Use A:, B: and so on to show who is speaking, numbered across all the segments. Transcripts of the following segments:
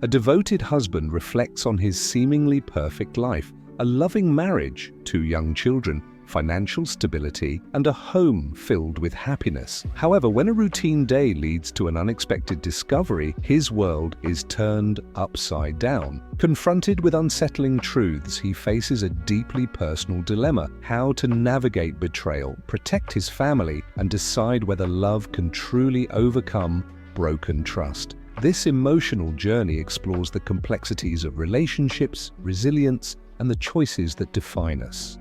A: A devoted husband reflects on his seemingly perfect life, a loving marriage, 2 young children, financial stability, and a home filled with happiness. However, when a routine day leads to an unexpected discovery, his world is turned upside down. Confronted with unsettling truths, he faces a deeply personal dilemma: how to navigate betrayal, protect his family, and decide whether love can truly overcome broken trust. This emotional journey explores the complexities of relationships, resilience, and the choices that define us.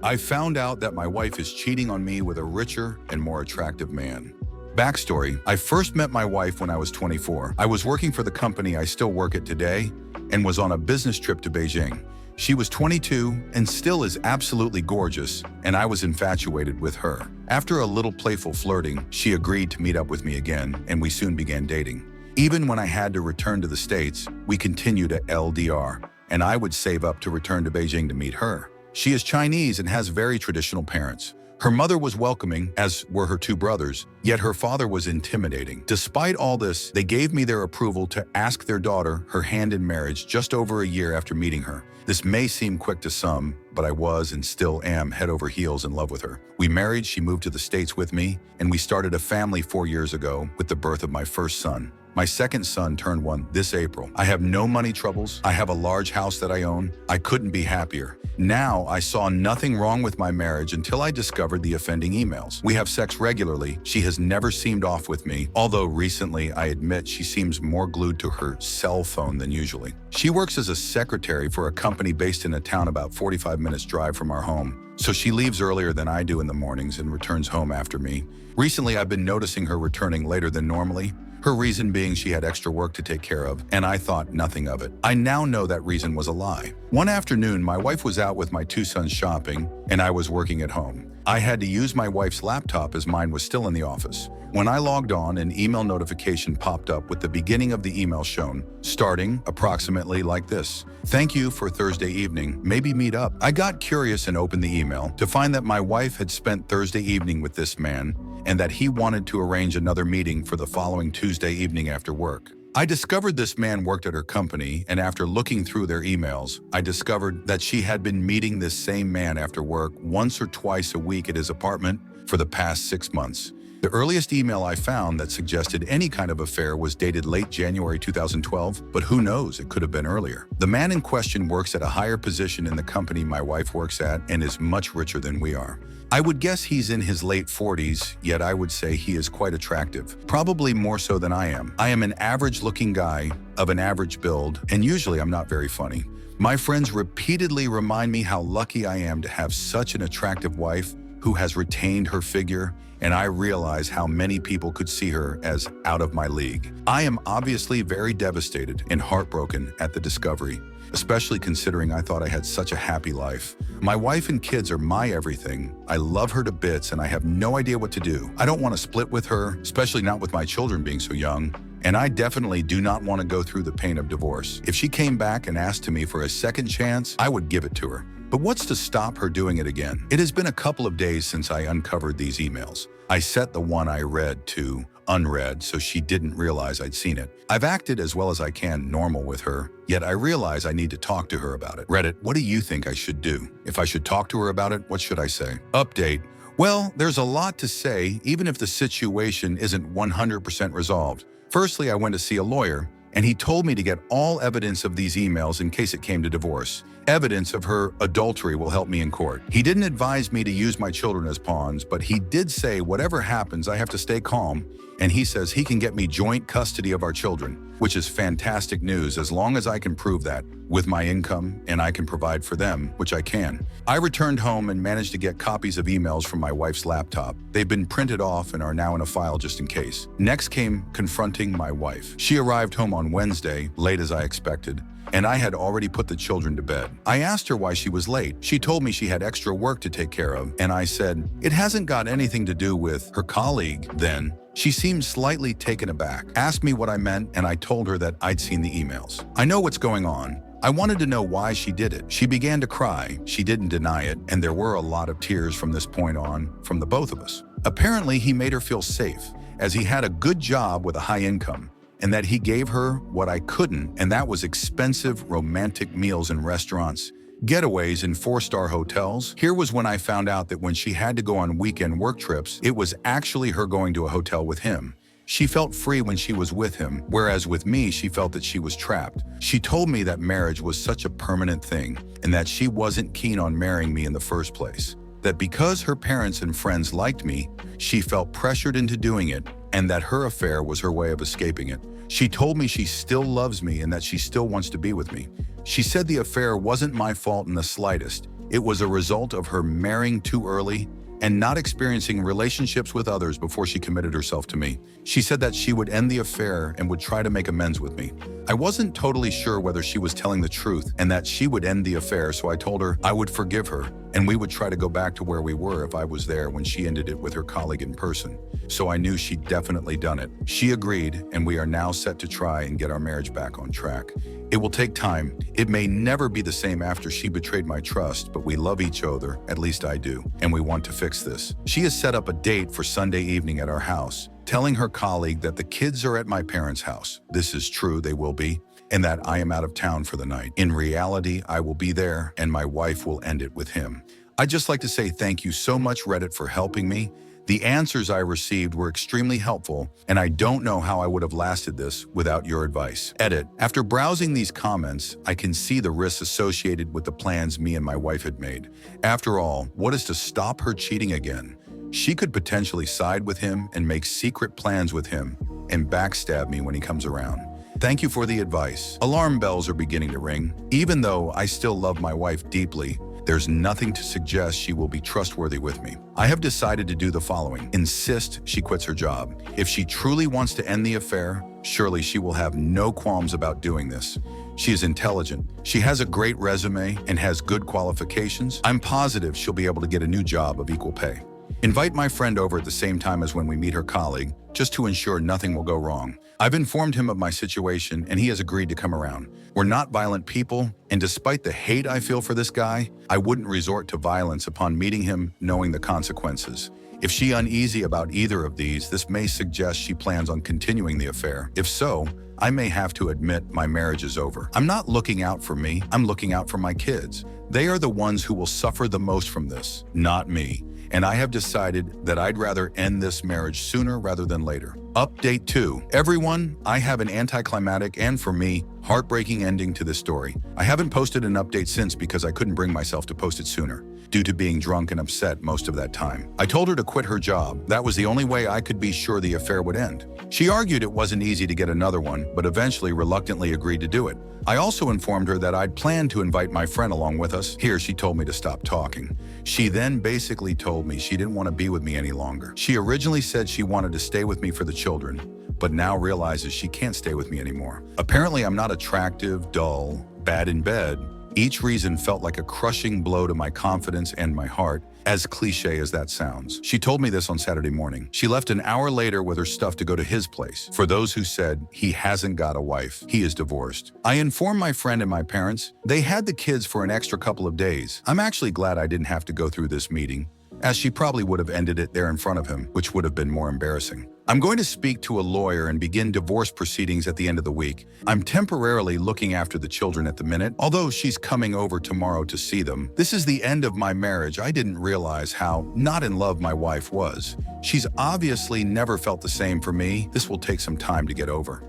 B: I found out that my wife is cheating on me with a richer and more attractive man. Backstory: I first met my wife when I was 24. I was working for the company I still work at today and was on a business trip to Beijing. She was 22 and still is absolutely gorgeous, and I was infatuated with her. After a little playful flirting, she agreed to meet up with me again, and we soon began dating. Even when I had to return to the States, we continued at LDR, and I would save up to return to Beijing to meet her. She is Chinese and has very traditional parents. Her mother was welcoming, as were her 2 brothers, yet her father was intimidating. Despite all this, they gave me their approval to ask their daughter her hand in marriage just over a year after meeting her. This may seem quick to some, but I was and still am head over heels in love with her. We married, she moved to the States with me, and we started a family 4 years ago with the birth of my first son. My second son turned 1 this April. I have no money troubles. I have a large house that I own. I couldn't be happier. Now, I saw nothing wrong with my marriage until I discovered the offending emails. We have sex regularly. She has never seemed off with me, although recently I admit she seems more glued to her cell phone than usually. She works as a secretary for a company based in a town about 45 minutes drive from our home, so she leaves earlier than I do in the mornings and returns home after me. Recently, I've been noticing her returning later than normally. Her reason being she had extra work to take care of, and I thought nothing of it. I now know that reason was a lie. One afternoon, my wife was out with my 2 sons shopping, and I was working at home. I had to use my wife's laptop as mine was still in the office. When I logged on, an email notification popped up with the beginning of the email shown, starting approximately like this: "Thank you for Thursday evening, maybe meet up." I got curious and opened the email to find that my wife had spent Thursday evening with this man and that he wanted to arrange another meeting for the following Tuesday evening after work. I discovered this man worked at her company, and after looking through their emails, I discovered that she had been meeting this same man after work once or twice a week at his apartment for the past 6 months. The earliest email I found that suggested any kind of affair was dated late January 2012, but who knows, it could have been earlier. The man in question works at a higher position in the company my wife works at and is much richer than we are. I would guess he's in his late 40s, yet I would say he is quite attractive, probably more so than I am. I am an average-looking guy of an average build, and usually I'm not very funny. My friends repeatedly remind me how lucky I am to have such an attractive wife who has retained her figure, and I realize how many people could see her as out of my league. I am obviously very devastated and heartbroken at the discovery, especially considering I thought I had such a happy life. My wife and kids are my everything. I love her to bits, and I have no idea what to do. I don't want to split with her, especially not with my children being so young, and I definitely do not want to go through the pain of divorce. If she came back and asked me for a second chance, I would give it to her. But what's to stop her doing it again? It has been a couple of days since I uncovered these emails. I set the one I read to unread so she didn't realize I'd seen it. I've acted as well as I can normal with her, yet I realize I need to talk to her about it. Reddit, what do you think I should do? If I should talk to her about it, what should I say? Update. Well, there's a lot to say, even if the situation isn't 100% resolved. Firstly, I went to see a lawyer, and he told me to get all evidence of these emails in case it came to divorce. Evidence of her adultery will help me in court. He didn't advise me to use my children as pawns, but he did say whatever happens, I have to stay calm, and he says he can get me joint custody of our children, which is fantastic news as long as I can prove that with my income and I can provide for them, which I can. I returned home and managed to get copies of emails from my wife's laptop. They've been printed off and are now in a file just in case. Next came confronting my wife. She arrived home on Wednesday, late as I expected, and I had already put the children to bed. I asked her why she was late. She told me she had extra work to take care of, and I said, it hasn't got anything to do with her colleague then. She seemed slightly taken aback, asked me what I meant, and I told her that I'd seen the emails. I know what's going on. I wanted to know why she did it. She began to cry. She didn't deny it, and there were a lot of tears from this point on from the both of us. Apparently, he made her feel safe, as he had a good job with a high income, and that he gave her what I couldn't, and that was expensive romantic meals in restaurants, getaways in 4-star hotels. Here was when I found out that when she had to go on weekend work trips, it was actually her going to a hotel with him. She felt free when she was with him, whereas with me, she felt that she was trapped. She told me that marriage was such a permanent thing, and that she wasn't keen on marrying me in the first place. That because her parents and friends liked me, she felt pressured into doing it, and that her affair was her way of escaping it. She told me she still loves me and that she still wants to be with me. She said the affair wasn't my fault in the slightest. It was a result of her marrying too early and not experiencing relationships with others before she committed herself to me. She said that she would end the affair and would try to make amends with me. I wasn't totally sure whether she was telling the truth and that she would end the affair, so I told her I would forgive her and we would try to go back to where we were if I was there when she ended it with her colleague in person. So I knew she'd definitely done it. She agreed, and we are now set to try and get our marriage back on track. It will take time. It may never be the same after she betrayed my trust, but we love each other, at least I do, and we want to fix this. She has set up a date for Sunday evening at our house, telling her colleague that the kids are at my parents' house. This is true, they will be, and that I am out of town for the night. In reality, I will be there, and my wife will end it with him. I'd just like to say thank you so much, Reddit, for helping me. The answers I received were extremely helpful, and I don't know how I would have lasted this without your advice. Edit. After browsing these comments, I can see the risks associated with the plans me and my wife had made. After all, what is to stop her cheating again? She could potentially side with him and make secret plans with him and backstab me when he comes around. Thank you for the advice. Alarm bells are beginning to ring. Even though I still love my wife deeply, there's nothing to suggest she will be trustworthy with me. I have decided to do the following. Insist she quits her job. If she truly wants to end the affair, surely she will have no qualms about doing this. She is intelligent. She has a great resume and has good qualifications. I'm positive she'll be able to get a new job of equal pay. Invite my friend over at the same time as when we meet her colleague, just to ensure nothing will go wrong. I've informed him of my situation and he has agreed to come around. We're not violent people, and despite the hate I feel for this guy, I wouldn't resort to violence upon meeting him knowing the consequences. If she's uneasy about either of these, this may suggest she plans on continuing the affair. If so, I may have to admit my marriage is over. I'm not looking out for me, I'm looking out for my kids. They are the ones who will suffer the most from this, not me. And I have decided that I'd rather end this marriage sooner rather than later. Update 2. Everyone, I have an anticlimactic and, for me, heartbreaking ending to this story. I haven't posted an update since because I couldn't bring myself to post it sooner, due to being drunk and upset most of that time. I told her to quit her job. That was the only way I could be sure the affair would end. She argued it wasn't easy to get another one, but eventually reluctantly agreed to do it. I also informed her that I'd planned to invite my friend along with us. Here, she told me to stop talking. She then basically told me she didn't want to be with me any longer. She originally said she wanted to stay with me for the children, but now realizes she can't stay with me anymore. Apparently, I'm not attractive, dull, bad in bed. Each reason felt like a crushing blow to my confidence and my heart, as cliche as that sounds. She told me this on Saturday morning. She left an hour later with her stuff to go to his place. For those who said he hasn't got a wife, he is divorced. I informed my friend and my parents. They had the kids for an extra couple of days. I'm actually glad I didn't have to go through this meeting, as she probably would have ended it there in front of him, which would have been more embarrassing. I'm going to speak to a lawyer and begin divorce proceedings at the end of the week. I'm temporarily looking after the children at the minute, although she's coming over tomorrow to see them. This is the end of my marriage. I didn't realize how not in love my wife was. She's obviously never felt the same for me. This will take some time to get over.